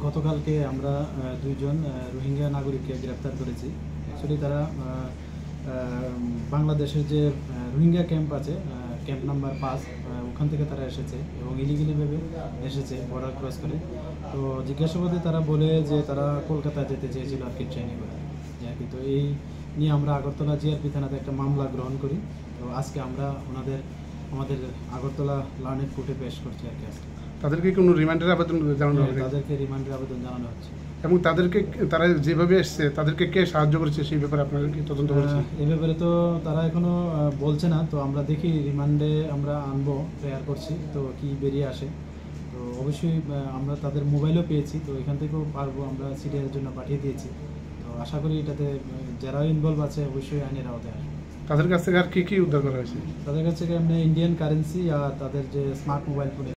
গতকালকে আমরা দুইজন রোহিঙ্গা নাগরিককে গ্রেপ্তার করেছি। অ্যাকচুয়ালি তারা বাংলাদেশের যে রোহিঙ্গা ক্যাম্প আছে, ক্যাম্প নাম্বার 5, ওখান থেকে তারা এসেছে এবং ইলিগালিভাবে এসেছে বর্ডার ক্রস করে। তো জিজ্ঞাসাবাদে তারা বলে যে তারা কলকাতা যেতে চেয়েছিল আর কি, ট্রেনে করে আর কি। তো এই নিয়ে আমরা আগরতলা জিআরপি থানাতে একটা মামলা গ্রহণ করি। তো আজকে আমরা আমাদের আগরতলা লার্নেড কোর্টে পেশ করছি আর কি। আজকে তাদেরকে কোনো রিমান্ডের আবেদন জানানো হবে? তাদেরকে রিমান্ডের আবেদন জানানো হচ্ছে। এবং তারা যেভাবে এসছে তাদেরকে কে সাহায্য করেছে সেই ব্যাপারে আপনারা কি তদন্ত করেছেন? এই ব্যাপারে তো তারা এখনো বলছে না। তো আমরা দেখি রিমান্ডে আমরা আনবো, প্রেয়ার করছি, তো কি বেরিয়ে আসে। তো অবশ্যই আমরা তাদের মোবাইলও পেয়েছি, তো এখান থেকেও পারবো, আমরা সিরিয়ালের জন্য পাঠিয়ে দিয়েছি। তো আশা করি এটাতে যারা ইনভলভ আছে অবশ্যই আইনের আওতায় আসবে। তাদের কাছ থেকে আর কি উদ্ধার করা হয়েছে? তাদের কাছ থেকে এমনি ইন্ডিয়ান কারেন্সি আর তাদের যে স্মার্ট মোবাইল ফোন